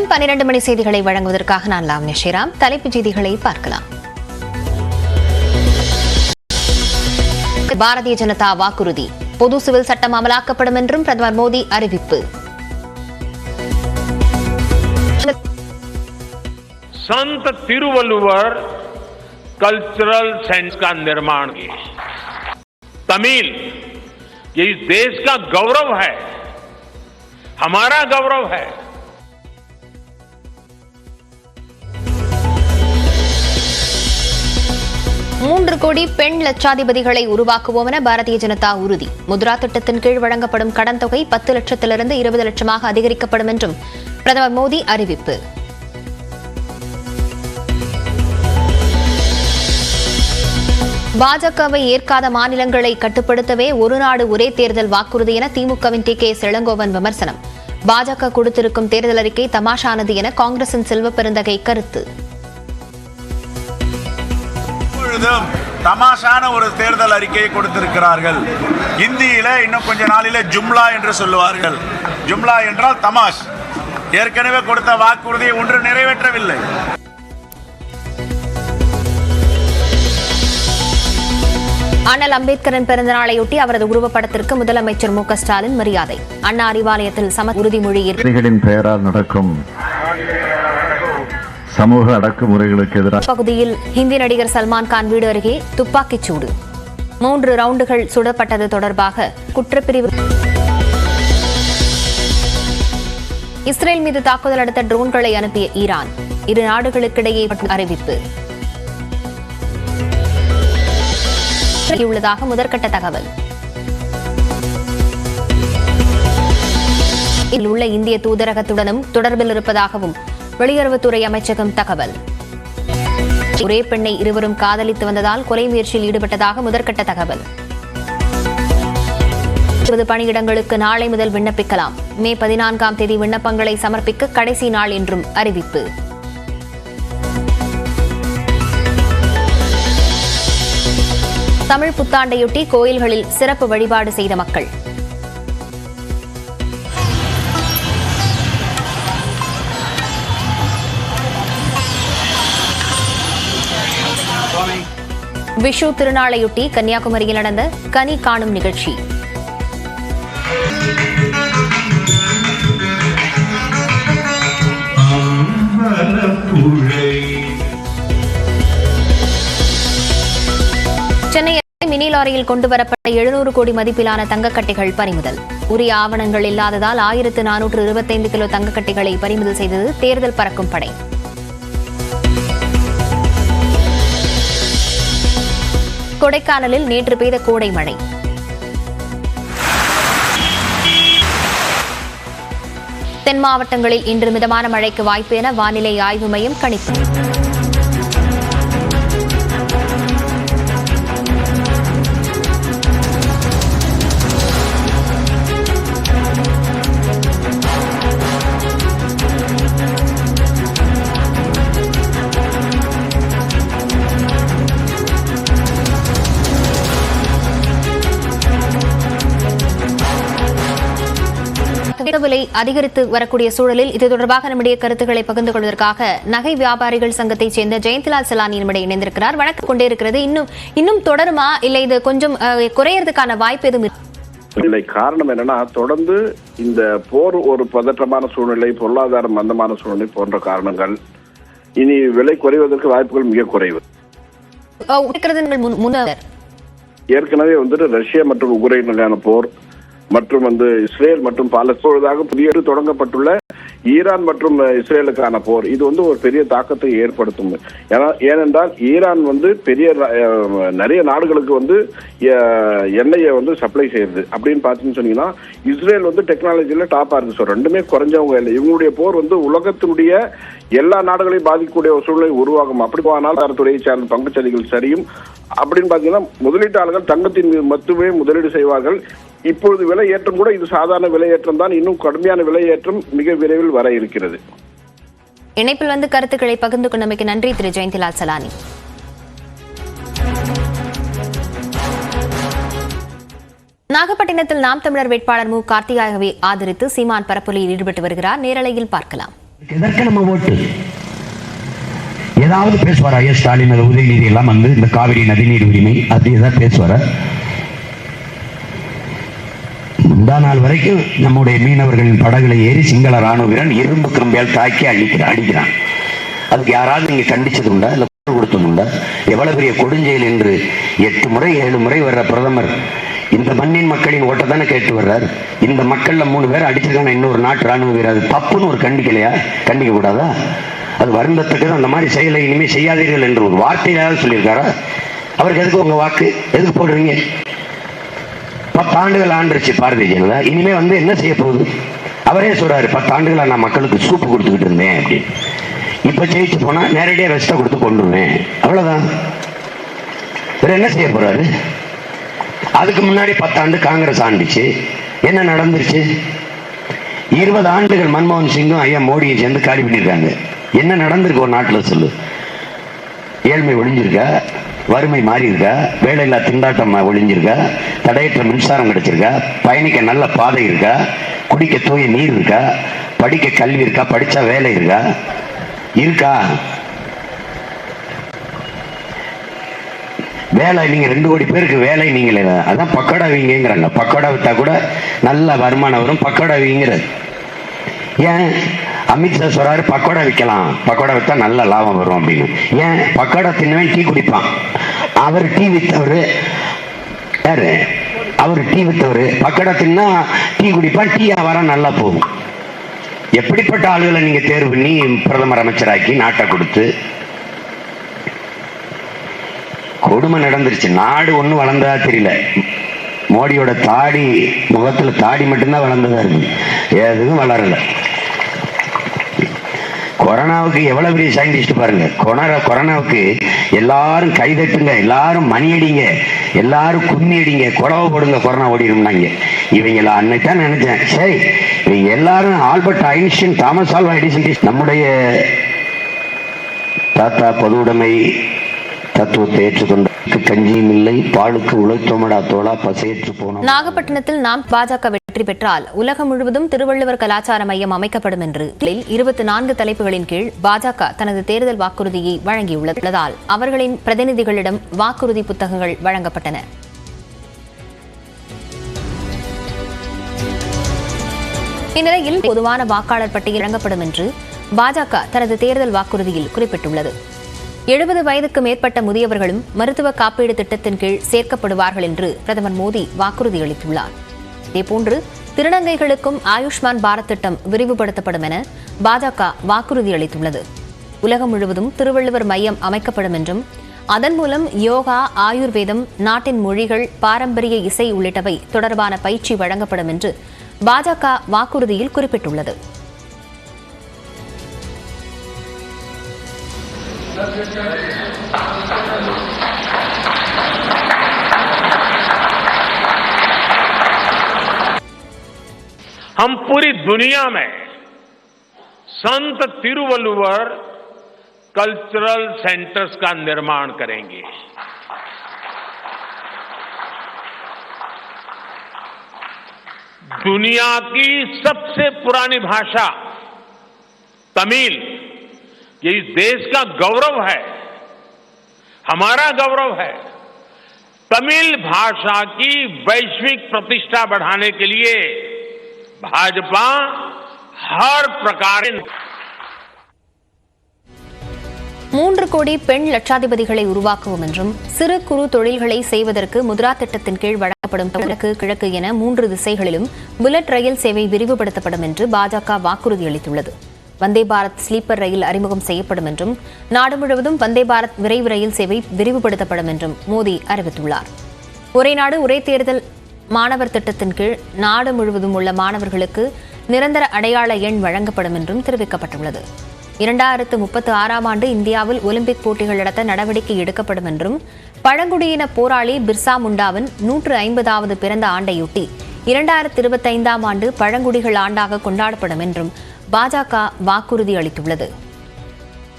வணக்கம். 12 மணி செய்திகளை வழங்குவதற்காக நான் லாவண்யா ஸ்ரீராம். தலைப்புச் செய்திகளை பார்க்கலாம். பாரதிய ஜனதா வாக்குறுதி, பொது சிவில் சட்டம் அமலாக்கப்படும் என்றும் பிரதமர் மோடி அறிவிப்பு. संत तिरुवल्लुवर कल्चरल सेंस का निर्माण किया. तमिल ये इस देश का गौरव है, हमारा गौरव है. மூன்று கோடி பெண் லட்சாதிபதிகளை உருவாக்குவோம் என பாரதிய ஜனதா உறுதி. முத்ரா திட்டத்தின் கீழ் வழங்கப்படும் கடன் தொகை 10 லட்சத்திலிருந்து 20 லட்சமாக அதிகரிக்கப்படும் என்றும் பிரதமர் மோடி அறிவிப்பு. பாஜகவை ஏற்காத மாநிலங்களை கட்டுப்படுத்தவே ஒரு நாடு ஒரே தேர்தல் வாக்குறுதி என திமுகவின் டி.கே.எஸ். இளங்கோவன் விமர்சனம். பாஜக கொடுத்திருக்கும் தேர்தல் அறிக்கை தமாஷானது என காங்கிரசின் செல்வ பெருந்தகை கருத்து. தமாஷான ஒரு தேர்தல் அறிக்கையை கொடுத்திருக்கிறார்கள். இந்தியில இன்னும் கொஞ்ச நாளில ஜும்லா என்று சொல்லுவார்கள். ஜும்லா என்றால் தமாஷ். ஏற்கனவே கொடுத்த வாக்குறுதியை ஒன்று நிறைவேற்றவில்லை. அண்ணல் அம்பேத்கரின் பிறந்தநாளையொட்டி அவரது உருவப்படத்திற்கு முதலமைச்சர் மு க ஸ்டாலின் மரியாதை. அண்ணா அறிவாலயத்தில் உறுதிமொழி பெயரால் நடக்கும் சமூக அடக்குமுறைகளுக்கு எதிராக பகுதியில் ஹிந்தி நடிகர் சல்மான் கான் வீடு அருகே துப்பாக்கிச் சூடு. 3 ரவுண்டுகள் சுடப்பட்டது தொடர்பாக குற்றப்பிரிவு. இஸ்ரேல் மீது தாக்குதல் நடத்த ட்ரோன்களை அனுப்பிய ஈரான். இரு நாடுகளுக்கிடையே அறிவிப்பு உள்ளதாக முதற்கட்ட தகவல். உள்ள இந்திய தூதரகத்துடனும் தொடர்பில் இருப்பதாகவும் வெளியுறவுத்துறை அமைச்சகம் தகவல். ஒரே பெண்ணை இருவரும் காதலித்து வந்ததால் கொலை முயற்சியில் ஈடுபட்டதாக முதற்கட்ட தகவல். பணியிடங்களுக்கு நாளை முதல் விண்ணப்பிக்கலாம். மே 14ஆம் தேதி விண்ணப்பங்களை சமர்ப்பிக்க கடைசி நாள் என்றும் அறிவிப்பு. தமிழ் புத்தாண்டையொட்டி கோயில்களில் சிறப்பு வழிபாடு செய்த மக்கள். விஷு திருநாளையொட்டி கன்னியாகுமரியில் நடந்த கனி காணும் நிகழ்ச்சி. சென்னை மினி லாரியில் கொண்டுவரப்பட்ட 700 கோடி மதிப்பிலான தங்கக்கட்டிகள் பறிமுதல். உரிய ஆவணங்கள் இல்லாததால் 1425 கிலோ தங்கக்கட்டிகளை பறிமுதல் செய்தது தேர்தல் பறக்கும் படை. கொடைக்கானலில் நேற்று பெய்த கோடை மழை. தென் மாவட்டங்களில் இன்று மிதமான மழைக்கு வாய்ப்பு என வானிலை ஆய்வு மையம் கணிப்பு. விலை அதிகரித்து வரக்கூடிய சூழலில் இது தொடர்பாக நம்முடைய கருத்துக்களை பகிர்ந்து கொள்வதற்காக நகை வியாபாரிகள் சங்கத்தைச் சேர்ந்த ஜெயந்திலால் சலானி நம்முடைய இணைந்திருக்கிறார். வணக்கம். கொண்டே இருக்கிறது இன்னும் தொடருமா இல்லை இது கொஞ்சம் குறையறதுக்கான வாய்ப்பு எதுவும் இல்லை? காரணம் என்னன்னா, தொடர்ந்து இந்த போர், ஒரு பதற்றமான சூழ்நிலை, பொருளாதார மந்தமான சூழ்நிலை போன்ற காரணங்கள் இனி விலை குறைவதற்கு வாய்ப்புகள் மிக குறைவு. ஏற்கனவே ரஷ்யா மற்றும் உக்ரைனுக்கான போர் மற்றும் இஸ்ரேல் மற்றும் பாலஸ்தீனதாக புதிய தொடங்கப்பட்டுள்ள ஈரான் மற்றும் இஸ்ரேலுக்கான போர் இது ஒரு பெரிய தாக்கத்தை ஏற்படுத்தும். ஏனென்றால் ஈரான் நிறைய நாடுகளுக்கு எண்ணெயை சப்ளை செய்யுது. அப்படின்னு பாத்தீங்கன்னு சொன்னீங்கன்னா, இஸ்ரேல் டெக்னாலஜில டாப்பா இருக்கு. ஸோ ரெண்டுமே குறைஞ்சவங்க இல்லை. இவங்களுடைய போர் உலகத்தினுடைய எல்லா நாடுகளையும் பாதிக்கக்கூடிய ஒரு சூழ்நிலை உருவாகும். அப்படி போனால் துறையை சார்ந்த பங்குச்சந்தைகள் சரியும். அப்படின்னு பாத்தீங்கன்னா, முதலீட்டாளர்கள் தங்கத்தின் மீது மட்டுமே முதலீடு செய்வார்கள். இப்பொழுது விலை ஏற்றம் கூட இது சாதாரண விலை ஏற்றம் தான். இன்னும் கடுமையான விலை ஏற்றம் மிக விரைவில் வர இருக்கிறது. இணைப்பில் கருத்துக்களை பகிர்ந்து கொண்டமைக்கு நன்றி திரு ஜெயந்திலால் சலானி. நாகப்பட்டினத்தில் நாம் தமிழர் வேட்பாளர் மு கார்த்திகாவை ஆதரித்து சீமான் பரப்புரையில் ஈடுபட்டு வருகிறார். நேரலையில் பார்க்கலாம். எதற்கு நம்ம ஓட்டு? ஏதாவது பேசுவாரா? ஸ்டாலின் உதயநிதி எல்லாம் வந்து இந்த காவிரி நதிநீர் உரிமை அப்படி ஏதாவது பேசுவாரா? முந்தா நாள் வரைக்கும் நம்முடைய மீனவர்களின் படகுல ஏறி சிங்கள ராணுவ வீரன் இரும்பு கம்பியால் தாக்கி அடிக்கிறான். அதுக்கு யாராவது நீங்க கண்டிச்சது உண்டா? இல்ல கொடுத்தது உண்டா? எவ்வளவு பெரிய கொடுஞ்செயல் என்று 8 முறை 7 முறை வர்ற பிரதமர் இந்த மண்ணின் மக்களின் ஓட்ட தானே கேட்டு வர்றார். இந்த மக்கள்ல 3 பேர் அடிச்சிருக்காங்க இன்னொரு நாட்டு ராணுவ வீரர், அது தப்புன்னு ஒரு கண்டிக்கலையா? கண்டிக்க கூடாதா? அது வருந்தத்தக்கது. அந்த மாதிரி செயலை இனிமே செய்யாதீர்கள் என்று ஒரு வார்த்தையாவது சொல்லியிருக்காரா? அவருக்கு எதுக்கு உங்க வாக்கு? எதுக்கு போடுறீங்க? 10 ஆண்டுகள் ஆண்டுச்சு பாரதிய ஜனதா, இனிமே வந்து என்ன செய்ய போகுது? அவரே சொல்றாரு 10 ஆண்டுகளா நான் மக்களுக்கு சூப்பு கொடுத்துக்கிட்டு இருந்தேன் அப்படின்னு. இப்ப ஜெயிச்சு போனா நேரடியா வெஸ்ட கொடுத்து கொண்டுருவேன், அவ்வளவுதான். வேற என்ன செய்ய போறாரு? அதுக்கு முன்னாடி 10 ஆண்டு காங்கிரஸ் ஆண்டுச்சு, என்ன நடந்துருச்சு? 20 ஆண்டுகள் மன்மோகன் சிங்கும் ஐயா மோடியும் சேர்ந்து காலி பண்ணியிருக்காங்க. என்ன நடந்திருக்கு ஒரு நாட்டில் சொல்லு? ஏழ்மை ஒழிஞ்சிருக்கா? வறுமை மாறி இருக்கா? வேலையில்லா திண்டாட்டம் ஒழிஞ்சிருக்கா? தடையற்ற மின்சாரம் கிடைச்சிருக்கா? பயணிக்க நல்ல பாதை இருக்கா? குடிக்க தூய நீர் இருக்கா? படிக்க கல்வி இருக்கா? படிச்சா வேலை இருக்கா? வேலை நீங்க 2 கோடி பேருக்கு வேலை நீங்களே, அதான் பக்கோடா வீங்கிறாங்க. பக்கோடா வித்தா கூட நல்ல வருமானம் வரும், பக்கோடா வீங்கிறது. ஏன் அமித்ஷா சொல்றாரு பக்கோடா விற்கலாம், பக்கோடா வித்தா நல்ல லாபம் வரும் அப்படின்னு. ஏன்? பக்கோடா தின்னவன் டீ குடிப்பான். அவர் டீ வித்தவரு யாரு? அவர் டீ வித்தவரு. பக்கோடா தின்னா டீ குடிப்பான், டீ வியாபாரம் நல்லா போகும். எப்படிப்பட்ட ஆளுகளை நீங்க தேர்வு பண்ணி பிரதமர் அமைச்சராக்கி நாட்டை கொடுத்து கொடுமை நடந்துருச்சு. நாடு ஒன்றும் வளர்ந்ததா தெரியல. மோடியோட தாடி, முகத்துல தாடி மட்டும்தான் வளர்ந்ததா இருக்கு, எதுவும் வளரல. கொரோனாவுக்கு எவ்வளவு பெரிய சயின்டிஸ்ட் பாருங்க. கொரோனாவுக்கு எல்லாரும் கைதட்டுங்க, எல்லாரும் மணி அடிங்க, எல்லாரும் கும்மி அடிங்க, குழவை போடுங்க, கொரோனா ஓடிடும்னாங்க. இவங்கள அன்னைக்கு தான் நினைச்சேன், சரி இவங்க எல்லாரும் Albert Einstein, Thomas Alva Edison, நம்முடைய தாத்தா பொதுவுடைமை தத்துவத்தை ஏற்றுக்கொண்ட கஞ்சியும் இல்லை, பாலுக்கு உழைத்தோமடா தோளா பசையற்று போனோம். நாகப்பட்டினத்தில் நாம் பாஜக வெற்றி பெற்றால் உலகம் முழுவதும் திருவள்ளுவர் கலாச்சார மையம் அமைக்கப்படும் என்று 24 தலைப்புகளின் கீழ் பாஜக தனது தேர்தல் வாக்குறுதியை வழங்கியுள்ளதால் அவர்களின் பிரதிநிதிகளிடம் வாக்குறுதி புத்தகங்கள் வழங்கப்பட்டன. இந்நிலையில் பொதுவான வாக்காளர் பட்டியல் வழங்கப்படும் என்று பாஜக தனது தேர்தல் வாக்குறுதியில் குறிப்பிட்டுள்ளது. 70 வயதுக்கு மேற்பட்ட முதியவர்களும் மருத்துவ காப்பீடு திட்டத்தின் கீழ் சேர்க்கப்படுவார்கள் என்று பிரதமர் மோடி வாக்குறுதி அளித்துள்ளார். இதேபோன்று திருநங்கைகளுக்கும் ஆயுஷ்மான் பாரத் திட்டம் விரிவுபடுத்தப்படும் என பாஜக வாக்குறுதி அளித்துள்ளது. உலகம் முழுவதும் திருவள்ளுவர் மையம் அமைக்கப்படும் என்றும் அதன் மூலம் யோகா, ஆயுர்வேதம், நாட்டின் மொழிகள், பாரம்பரிய இசை உள்ளிட்டவை தொடர்பான பயிற்சி வழங்கப்படும் என்று பாஜக வாக்குறுதியில் குறிப்பிட்டுள்ளது. हम पूरी दुनिया में संत तिरुवल्लुवर कल्चरल सेंटर्स का निर्माण करेंगे। दुनिया की सबसे पुरानी भाषा तमिल, ये इस देश का गौरव है, हमारा गौरव है। तमिल भाषा की वैश्विक प्रतिष्ठा बढ़ाने के लिए भाजपा हर प्रकार 3 கோடி பெண் லட்சாதிபதிகளை உருவாக்குவோம் என்றும் சிறு குறு தொழில்களை செய்வதற்கு முத்ரா திட்டத்தின் கீழ் வழங்கப்படும் வடக்கு, கிழக்கு என 3 திசைகளிலும் புல்லட் ரயில் சேவை விரிவுபடுத்தப்படும் என்று பாஜக வாக்குறுதி அளித்துள்ளது. வந்தே பாரத் ஸ்லீப்பர் ரயில் அறிமுகம் செய்யப்படும் என்றும் நாடு முழுவதும் வந்தே பாரத் விரைவு ரயில் சேவை விரிவுபடுத்தப்படும் என்றும் மோடி அறிவித்துள்ளார். ஒரே நாடு ஒரே தேர்தல் மாணவர் திட்டத்தின் கீழ் நாடு முழுவதும் உள்ள மாணவர்களுக்கு நிரந்தர அடையாள எண் வழங்கப்படும் என்றும் தெரிவிக்கப்பட்டுள்ளது. 2036ஆம் ஆண்டு இந்தியாவில் ஒலிம்பிக் போட்டிகள் நடத்த நடவடிக்கை எடுக்கப்படும் என்றும் பழங்குடியின போராளி பிர்சா முண்டாவின் 150வது பிறந்த ஆண்டையொட்டி 2025ஆம் ஆண்டு பழங்குடிகள் ஆண்டாக கொண்டாடப்படும் என்றும் பாஜக வாக்குறுதி அளித்துள்ளது.